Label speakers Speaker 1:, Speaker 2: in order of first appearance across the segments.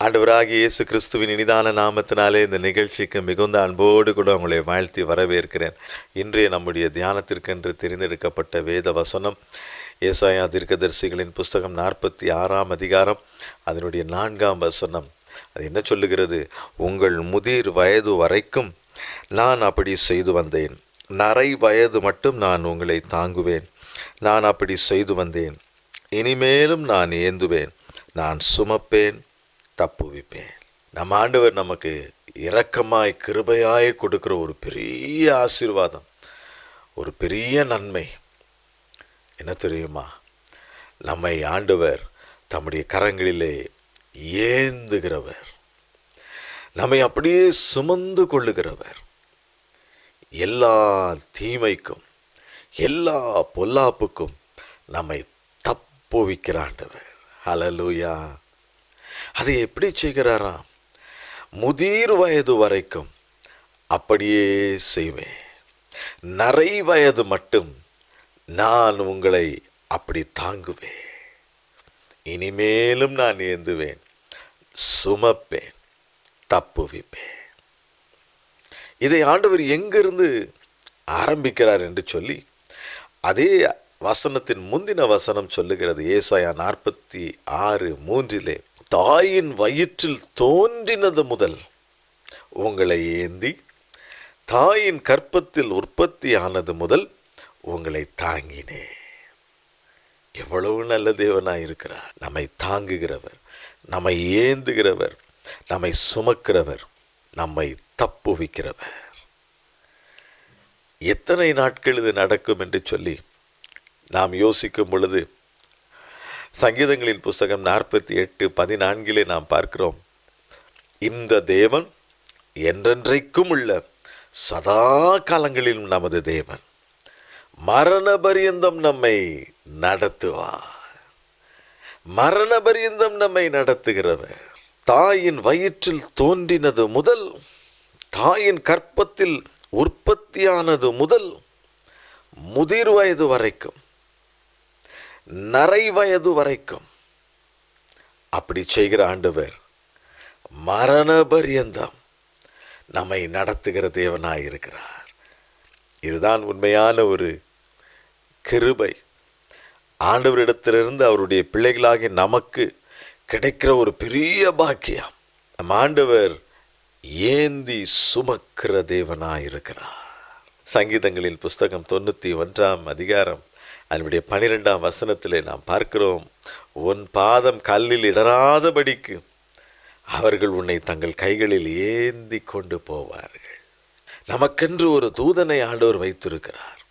Speaker 1: ஆண்டவராகிய இயேசு கிறிஸ்துவின் இனிதான நாமத்தினாலே இந்த நிகழ்ச்சிக்கு மிகுந்த அன்போடு கூட உங்களை வாழ்த்தி வரவேற்கிறேன். இன்றைய நம்முடைய தியானத்திற்கென்று தெரிந்தெடுக்கப்பட்ட வேத வசனம் ஏசாயா தீர்க்கதரிசிகளின் புஸ்தகம் 46ஆம் அதிகாரம் அதனுடைய 4ஆம் வசனம். அது என்ன சொல்லுகிறது? உங்கள் முதிர் வயது வரைக்கும் நான் அப்படி செய்து வந்தேன், நரை வயது மட்டும் நான் உங்களை தாங்குவேன். நான் அப்படி செய்து வந்தேன், இனிமேலும் நான் ஏந்துவேன், நான் சுமப்பேன், தப்புவிப்பேன். நம்ம ஆண்டவர் நமக்கு இரக்கமாய் கிருபையாய் கொடுக்கிற ஒரு பெரிய ஆசீர்வாதம், ஒரு பெரிய நன்மை என்ன தெரியுமா? நம்மை ஆண்டவர் தம்முடைய கரங்களிலே ஏந்துகிறவர், நம்மை அப்படியே சுமந்து கொள்ளுகிறவர். எல்லா தீமைக்கும் எல்லா பொல்லாப்புக்கும் நம்மை தப்புவிக்கிற ஆண்டவர். ஹல்லேலூயா! அதை எப்படி செய்கிறாராம்? முதிர் வயது வரைக்கும் அப்படியே செய்வேன், நரை வயது மட்டும் நான் உங்களை அப்படி தாங்குவேன், இனிமேலும் நான் ஏந்துவேன், சுமப்பேன், தப்புவிப்பேன். இதை ஆண்டவர் எங்கிருந்து ஆரம்பிக்கிறார் என்று சொல்லி அதே வசனத்தின் முந்தின வசனம் சொல்லுகிறது. ஏசாயா 46:3 தாயின் வயிற்றில் தோன்றினது முதல் உங்களை ஏந்தி, தாயின் கற்பத்தில் உற்பத்தி ஆனது முதல் உங்களை தாங்கினேன். எவ்வளவு நல்ல தேவனாய் இருக்கிறார்! நம்மை தாங்குகிறவர், நம்மை ஏந்துகிறவர், நம்மை சுமக்கிறவர், நம்மை தப்புவிக்கிறவர். எத்தனை நாட்கள் இது நடக்கும் என்று சொல்லி நாம் யோசிக்கும் பொழுது சங்கீதங்களின் புஸ்தகம் 48:14 நாம் பார்க்கிறோம். இந்த தேவன் என்றென்றைக்கும் உள்ள சதா காலங்களிலும் நமது தேவன், மரண பரியந்தம் நம்மை நடத்துவார், மரண பரியந்தம் நம்மை நடத்துகிறவர். தாயின் வயிற்றில் தோன்றினது முதல், தாயின் கற்பத்தில் உற்பத்தியானது முதல், முதிர் வயது வரைக்கும், நரை வயது வரைக்கும் அப்படி செய்கிற ஆண்டவர் மரண பரியந்தம் நம்மை நடத்துகிற தேவனாய் இருக்கிறார். இதுதான் உண்மையான ஒரு கிருபை. ஆண்டவரிடத்திலிருந்து அவருடைய பிள்ளைகளாகி நமக்கு கிடைக்கிற ஒரு பெரிய பாக்கியம். நம் ஆண்டவர் ஏந்தி சுமக்கிற தேவனாய் இருக்கிறார். சங்கீதங்களின் புஸ்தகம் 91ஆம் அதிகாரம் அதனுடைய 12ஆம் வசனத்திலே நாம் பார்க்கிறோம். உன் பாதம் கல்லில் இடராதபடிக்கு அவர்கள் உன்னை தங்கள் கைகளில் ஏந்தி கொண்டு போவார்கள். நமக்கென்று ஒரு தூதனை ஆண்டவர் வைத்திருக்கிறார்.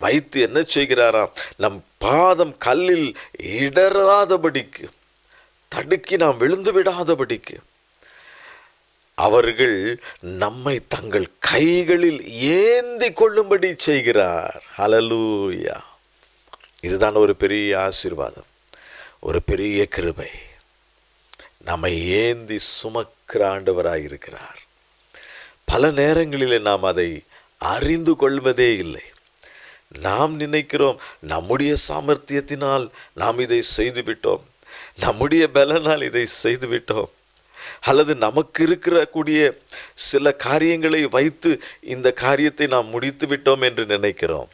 Speaker 1: வைத்து என்ன செய்கிறாராம்? நம் பாதம் கல்லில் இடராதபடிக்கு, தடுக்கி நாம் விழுந்து விடாதபடிக்கு அவர்கள் நம்மை தங்கள் கைகளில் ஏந்தி கொள்ளும்படி செய்கிறார். ஹல்லேலூயா! இதுதான் ஒரு பெரிய ஆசீர்வாதம், ஒரு பெரிய கிருபை. நம்மை ஏந்தி சுமக்கிற ஆண்டவராய் இருக்கிறார். பல நேரங்களில் நாம் அதை அறிந்து கொள்வதே இல்லை. நாம் நினைக்கிறோம் நம்முடைய சாமர்த்தியத்தினால் நாம் இதை செய்துவிட்டோம், நம்முடைய பலனால் இதை செய்துவிட்டோம், அல்லது நமக்கு இருக்கக்கூடிய சில காரியங்களை வைத்து இந்த காரியத்தை நாம் முடித்து விட்டோம் என்று நினைக்கிறோம்.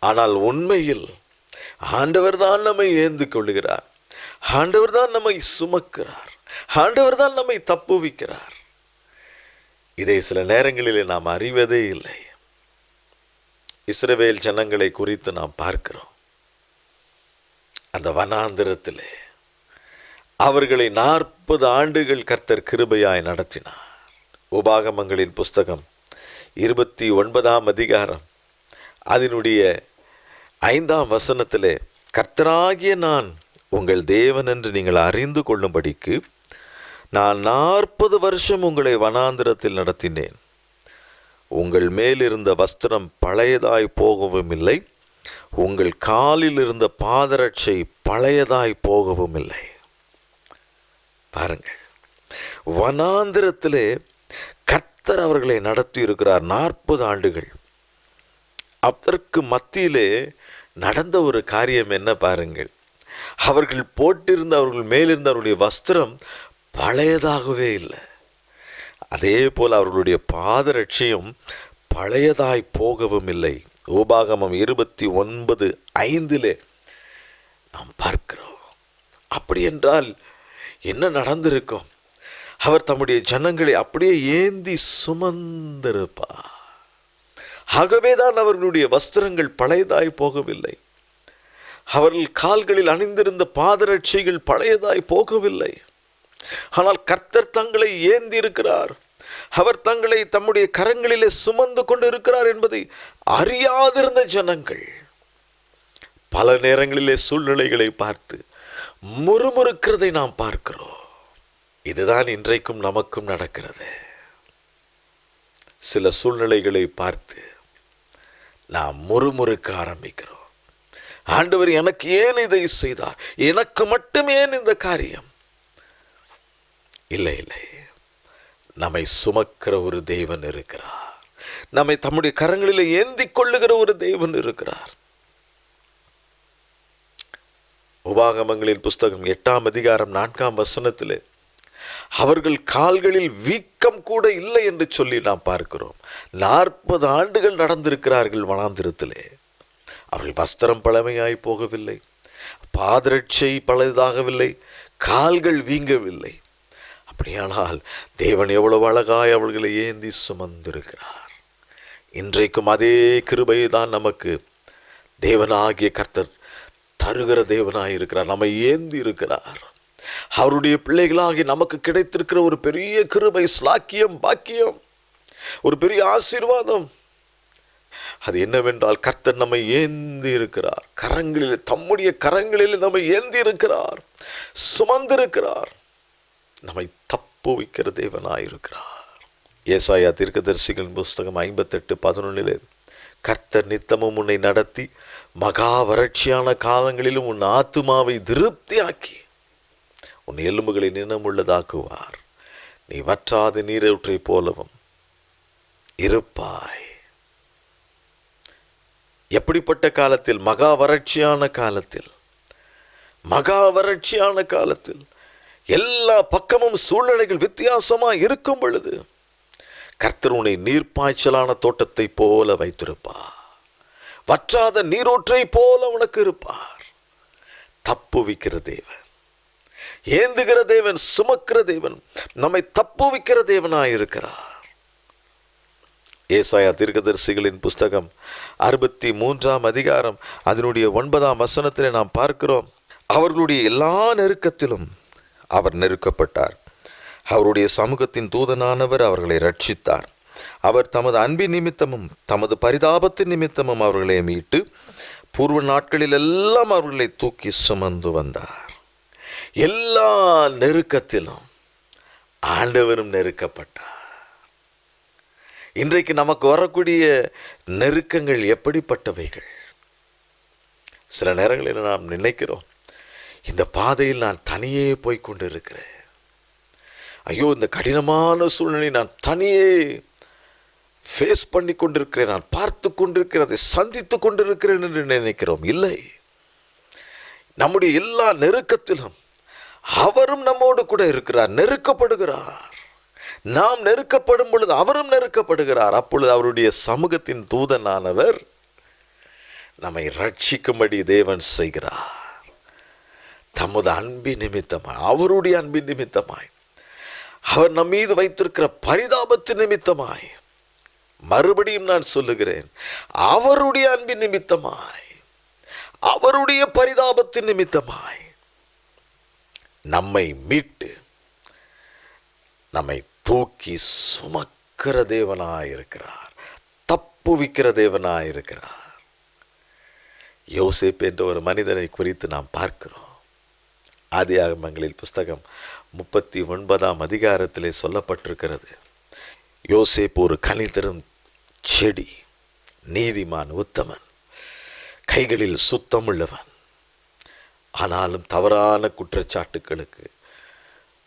Speaker 1: ஆனால் உண்மையில் ஆண்டவர் தான் நம்மை ஏந்து கொள்கிறார், ஆண்டவர் தான் நம்மை சுமக்கிறார், ஆண்டவர் தான் நம்மை தப்புவிக்கிறார். இதை சில நேரங்களில் நாம் அறிவதே இல்லை. இஸ்ரவேல் ஜனங்களை குறித்து நாம் பார்க்கிறோம். அந்த வனாந்திரத்திலே அவர்களை 40 ஆண்டுகள் கர்த்தர் கிருபையாய் நடத்தினார். உபாகமங்களின் புஸ்தகம் 29ஆம் அதிகாரம் அதனுடைய 5ஆம் வசனத்திலே கர்த்தராகிய நான் உங்கள் தேவன் என்று நீங்கள் அறிந்து கொள்ளும்படிக்கு நான் 40 வருஷம் உங்களை வனாந்திரத்தில் நடத்தினேன். உங்கள் மேலிருந்த வஸ்திரம் பழையதாய் போகவும் இல்லை, உங்கள் காலில் இருந்த பாதரட்சை பழையதாய் போகவும் இல்லை. பாருங்கள், வனாந்திரத்திலே கர்த்தர் அவர்களை நடத்தி இருக்கிறார் 40 ஆண்டுகள். அதற்கு மத்தியிலே நடந்த ஒரு காரியம் என்ன பாருங்கள்? அவர்கள் போட்டிருந்த அவர்கள் மேலிருந்த அவருடைய வஸ்திரம் பழையதாகவே இல்லை. அதே போல் அவர்களுடைய பாதரட்சையும் பழையதாய் போகவும் இல்லை. உபாகமம் 29:5 நாம் பார்க்கிறோம். அப்படி என்றால் என்ன நடந்திருக்கும்? அவர் தம்முடைய ஜனங்களை அப்படியே ஏந்தி சுமந்திருப்பார். ஆகவேதான் அவர்களுடைய வஸ்திரங்கள் பழையதாய் போகவில்லை. அவர்கள் கால்களில் அணிந்திருந்த பாதரட்சைகள் பழையதாய் போகவில்லை. ஆனால் கர்த்தர் தங்களை ஏந்தி இருக்கிறார். அவர் தங்களை தம்முடைய கரங்களிலே சுமந்து கொண்டு இருக்கிறார் என்பதை அறியாதிருந்த ஜனங்கள் பல நேரங்களிலே சூழ்நிலைகளை பார்த்து முறுமுறுக்கிறதை நாம் பார்க்கிறோம். இதுதான் இன்றைக்கும் நமக்கும் நடக்கிறது. சில சூழ்நிலைகளை பார்த்து நாம் முறுமுறுக்க ஆரம்பிக்கிறோம். ஆண்டவர் எனக்கு ஏன் இதை செய்தார்? எனக்கு மட்டும் ஏன் இந்த காரியம்? இல்லை இல்லை, நம்மை சுமக்கிற ஒரு தேவன் இருக்கிறார். நம்மை தம்முடைய கரங்களில் ஏந்தி கொள்ளுகிற ஒரு தேவன் இருக்கிறார். உபாகமங்களின் புஸ்தகம் 8:4 அவர்கள் கால்களில் வீக்கம் கூட இல்லை என்று சொல்லி நாம் பார்க்கிறோம். 40 ஆண்டுகள் நடந்திருக்கிறார்கள் வனாந்திரத்திலே. அவர்கள் வஸ்திரம் பழமையாய் போகவில்லை, பாதரட்சை பழையதாகவில்லை, கால்கள் வீங்கவில்லை. அப்படியானால் தேவன் எவ்வளவு அழகாய் அவர்களை ஏந்தி சுமந்திருக்கிறார். இன்றைக்கும் அதே கிருபையை தான் நமக்கு தேவனாகிய கர்த்தர் தருகிற தேவனாயிருக்கிறார். நம்மை ஏந்தி இருக்கிறார். அவருடைய பிள்ளைகளாகி நமக்கு கிடைத்திருக்கிற ஒரு பெரிய கிருபை, ஸ்லாக்கியம், பாக்கியம், ஒரு பெரிய ஆசீர்வாதம். அது என்னவென்றால் கர்த்தர் நம்மை ஏந்தி இருக்கிறார். கரங்களில், தம்முடைய கரங்களில் நம்மை ஏந்தி இருக்கிறார், சுமந்திருக்கிறார். நம்மை தப்புவிக்கிற தேவனாயிருக்கிறார். ஏசாயா தீர்க்கதரிசிகளின் புஸ்தகம் 58:11 கர்த்தர் நித்தமும் உன்னை நடத்தி மகா வறட்சியான காலங்களிலும் உன் ஆத்துமாவை திருப்தியாக்கி உன் எலும்புகளை நினமுள்ளதாக்குவார். நீ வற்றாத நீரூற்றை போலவும் இருப்பாய். எப்படிப்பட்ட காலத்தில்? மகா வறட்சியான காலத்தில். மகா வறட்சியான காலத்தில் எல்லா பக்கமும் சூழ்நிலைகள் வித்தியாசமா இருக்கும் பொழுது கர்த்தர் உன்னை நீர்ப்பாய்ச்சலான தோட்டத்தை போல வைத்திருப்பார். வற்றாத நீரூற்றை போல உனக்கு இருப்பார். தப்புவிக்கிற தேவன், ஏந்துகிற தேவன், சுமக்கிற தேவன், நம்மை தப்புவிக்கிற தேவனாயிருக்கிறார். ஏசாயா தீர்க்கதரிசிகளின் புஸ்தகம் 63 அதனுடைய 9 நாம் பார்க்கிறோம். அவர்களுடைய எல்லா நெருக்கத்திலும் அவர் நெருக்கப்பட்டார். அவருடைய சமூகத்தின் தூதனானவர் அவர்களை ரட்சித்தார். அவர் தமது அன்பின் நிமித்தமும் தமது பரிதாபத்தின் நிமித்தமும் அவர்களை மீட்டு பூர்வ நாட்களில் எல்லாம் அவர்களை தூக்கி சுமந்து வந்தார். எல்லா நெருக்கத்திலும் ஆண்டவரும் நெருக்கப்பட்டார். இன்றைக்கு நமக்கு வரக்கூடிய நெருக்கங்கள் எப்படிப்பட்டவைகள்? சில நேரங்களில் நாம் நினைக்கிறோம், இந்த பாதையில் நான் தனியே போய்கொண்டு இருக்கிறேன். ஐயோ, இந்த கடினமான சூழ்நிலை நான் தனியே ஃபேஸ் பண்ணி கொண்டிருக்கிறேன், நான் பார்த்து கொண்டிருக்கிறேன், அதை சந்தித்து கொண்டிருக்கிறேன் என்று நினைக்கிறோம். இல்லை, நம்முடைய எல்லா நெருக்கத்திலும் அவரும் நம்மோடு கூட இருக்கிறார், நெருக்கப்படுகிறார். நாம் நெருக்கப்படும் பொழுது அவரும் நெருக்கப்படுகிறார். அப்பொழுது அவருடைய சமூகத்தின் தூதனானவர் நம்மை ரட்சிக்கும்படி தேவன் செய்கிறார். தமது அன்பின் நிமித்தமாய், அவருடைய அன்பின் நிமித்தமாய், அவர் நம் மீது வைத்திருக்கிற பரிதாபத்தின் நிமித்தமாய், மறுபடியும் நான் சொல்லுகிறேன், அவருடைய அன்பின் நிமித்தமாய், அவருடைய பரிதாபத்தின் நிமித்தமாய் நம்மை மீட்டு நம்மை தூக்கி சுமக்கிற தேவனாயிருக்கிறார், தப்புவிக்கிற தேவனாயிருக்கிறார். யோசேப்பு என்ற ஒரு மனிதனை குறித்து நாம் பார்க்கிறோம். ஆதியாகமங்களின் புஸ்தகம் 39 சொல்லப்பட்டிருக்கிறது. யோசேப்பு ஒரு கனி தரும் செடி, நீதிமான், உத்தமன், கைகளில் சுத்தமுள்ளவன். ஆனாலும் தவறான குற்றச்சாட்டுகளுக்கு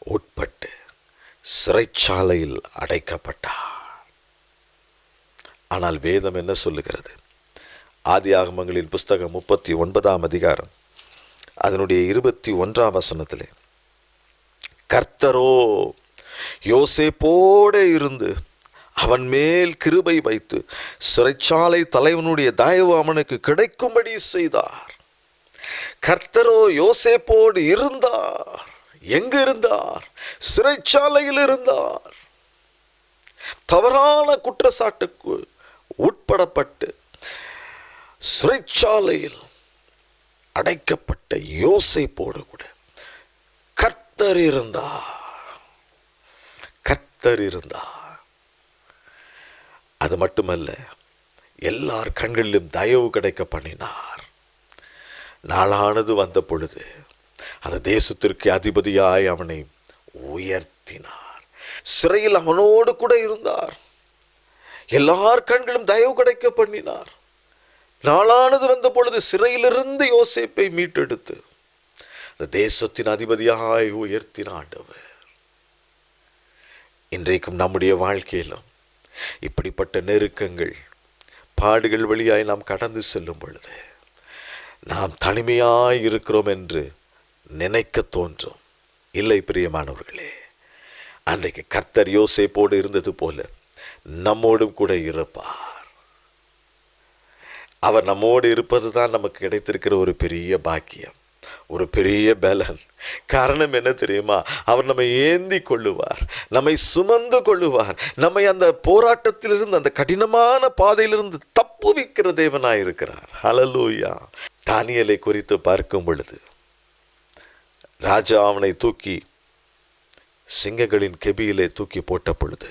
Speaker 1: உட்பட்டு சிறைச்சாலையில் அடைக்கப்பட்டார். ஆனால் வேதம் என்ன சொல்லுகிறது? ஆதியாகமங்களின் புஸ்தகம் 39 அதனுடைய 21ஆம் வசனத்திலே, கர்த்தரோ யோசேப்போடு இருந்து அவன் மேல் கிருபை வைத்து சிறைச்சாலை தலைவனுடைய தயவு அவனுக்கு கிடைக்கும்படி செய்தார். கர்த்தரோ யோசேப்போடு இருந்தார். எங்கு இருந்தார்? சிறைச்சாலையில் இருந்தார். தவறான குற்றச்சாட்டுக்கு உட்படப்பட்டு சிறைச்சாலையில் அடைக்கப்பட்ட யோசேப்போடு கூட கர்த்தர் இருந்தார். கர்த்தர் இருந்தார். அது மட்டுமல்ல, எல்லார் கண்களிலும் தயவு கிடைக்க பண்ணினார். நாளானது வந்த பொழுது அந்த தேசத்திற்கு அதிபதியாய் அவனை உயர்த்தினார். சிறையில் அவனோடு கூட இருந்தார். எல்லார் கண்களும் தயவு கிடைக்க பண்ணினார். நாளானது வந்த பொழுது சிறையிலிருந்து யோசேப்பை மீட்டெடுத்து அந்த தேசத்தின் அதிபதியாய் உயர்த்தின ஆண்டவர். இன்றைக்கும் நம்முடைய வாழ்க்கையிலும் இப்படிப்பட்ட நெருக்கங்கள், பாடுகள் வழியாய் நாம் கடந்து செல்லும் பொழுது நாம் தனிமையாய் இருக்கிறோம் என்று நினைக்க தோன்றும். இல்லை பிரியமானவர்களே, அன்றைக்கு கர்த்தர் யோசேப்போடு இருந்தது போல நம்மோடும் கூட இருப்பார். அவர் நம்மோடு இருப்பது தான் நமக்கு கிடைத்திருக்கிற ஒரு பெரிய பாக்கியம், ஒரு பெரிய பலன். காரணம் என்ன தெரியுமா? அவர் நம்மை ஏந்தி கொள்ளுவார், நம்மை சுமந்து கொள்ளுவார், நம்மை அந்த போராட்டத்திலிருந்து, அந்த கடினமான பாதையிலிருந்து தப்புவிக்கிற தேவனாயிருக்கிறார். ஹல்லேலூயா. தானியேலை குறித்து பார்க்கும் பொழுது, ராஜா அவனை தூக்கி சிங்கங்களின் கெபியிலே தூக்கி போட்ட பொழுது,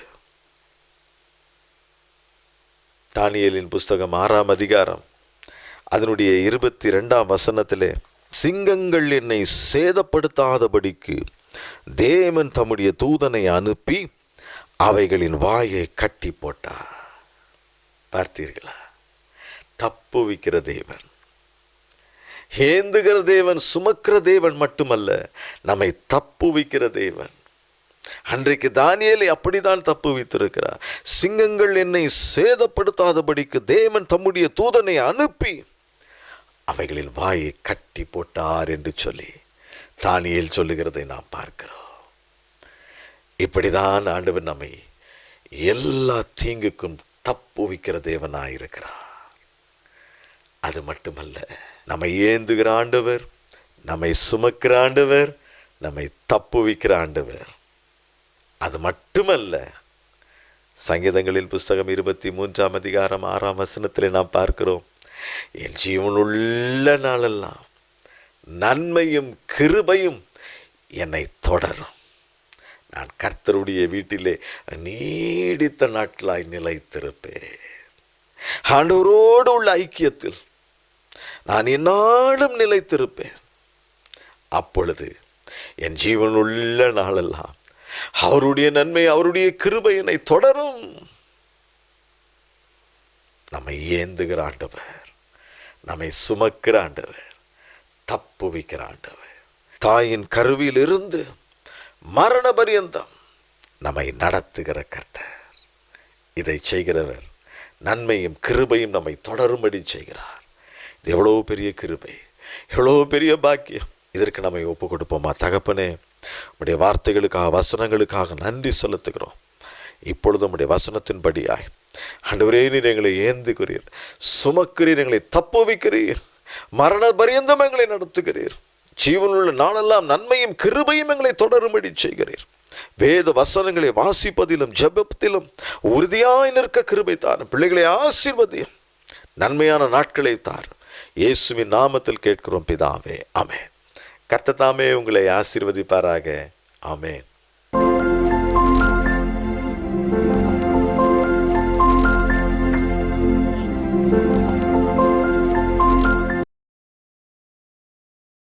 Speaker 1: தானியேலின் புஸ்தகம் 6ஆம் அதிகாரம் அதனுடைய 22ஆம் வசனத்திலே, சிங்கங்கள் என்னை சேதப்படுத்தாதபடிக்கு தேவன் தம்முடைய தூதனை அனுப்பி அவைகளின் வாயை கட்டி போட்டார். பார்த்தீர்களா? தப்புவிக்கிற தேவன், ஏந்துகிற தேவன், சுமக்கிற தேவன் மட்டுமல்ல, நம்மை தப்புவிக்கிற தேவன். அன்றைக்கு தானியேலை அப்படித்தான் தப்புவித்திருக்கிறார். சிங்கங்கள் என்னை சேதப்படுத்தாதபடிக்கு தேவன் தம்முடைய தூதனை அனுப்பி அவைகளின் வாயை கட்டி போட்டார் என்று சொல்லி தானியேல் சொல்லுகிறதை நாம் பார்க்கிறோம். இப்படிதான் ஆண்டவர் நம்மை எல்லா தீங்குக்கும் தப்புவிக்கிற தேவனாயிருக்கிறார். அது மட்டுமல்ல, நம்மை ஏந்துகிற ஆண்டவர், நம்மை சுமக்கிற ஆண்டவர், நம்மை தப்புவிக்கிற ஆண்டவர். அது மட்டுமல்ல, சங்கீதங்களின் புஸ்தகம் 23ஆம் அதிகாரம் 6ஆம் வசனத்திலே நாம் பார்க்கிறோம், என் ஜீவனுள்ள நாளெல்லாம் நன்மையும் கிருபையும் என்னை தொடரும். நான் கர்த்தருடைய வீட்டிலே நீடித்த நாட்களாய் நிலைத்திருப்பேன். ஆண்டவரோடு உள்ள ஐக்கியத்தில் நான் எந்நாளும் நிலைத்திருப்பேன். அப்பொழுது என் ஜீவனுள்ள நாளெல்லாம் அவருடைய நன்மை, அவருடைய கிருபை என்னை தொடரும். நம்மை ஏந்துகிற ஆண்டவர், நம்மை சுமக்கிற ஆண்டவர், தப்புவிக்கிற ஆண்டவர், தாயின் கருவில் இருந்து மரண பரியந்தம் நம்மை நடத்துகிற கர்த்தர். இதை செய்கிறவர் நன்மையும் கிருபையும் நம்மை தொடரும்படி செய்கிறார். இது எவ்வளோ பெரிய கிருபை, எவ்வளோ பெரிய பாக்கியம். இதற்கு நம்மை ஒப்பு கொடுப்போமா? தகப்பனே, உம்முடைய வார்த்தைகளுக்காக, வசனங்களுக்காக நன்றி செலுத்துகிறோம். இப்பொழுது உம்முடைய வசனத்தின்படியாய் ஆண்டவரே, நீர் எங்களை ஏந்துகிறீர், சுமக்கிறீர், எங்களை தப்புவிக்கிறீர், மரண பரியந்தம் எங்களை நடத்துகிறீர். ஜீவனுள்ள நாளெல்லாம் நன்மையும் கிருபையும் எங்களை தொடரும்படி செய்கிறீர். வேத வசனங்களை வாசிப்பதிலும் ஜெபத்திலும் உறுதியாய் நிற்க கிருபை தாரும். பிள்ளைகளை ஆசீர்வதியும், நன்மையான நாட்களை தாரும். இயேசுவின் நாமத்தில் கேட்கிறோம் பிதாவே, ஆமென். கர்த்தர் தாமே உங்களை ஆசீர்வதிப்பாராக. ஆமென்.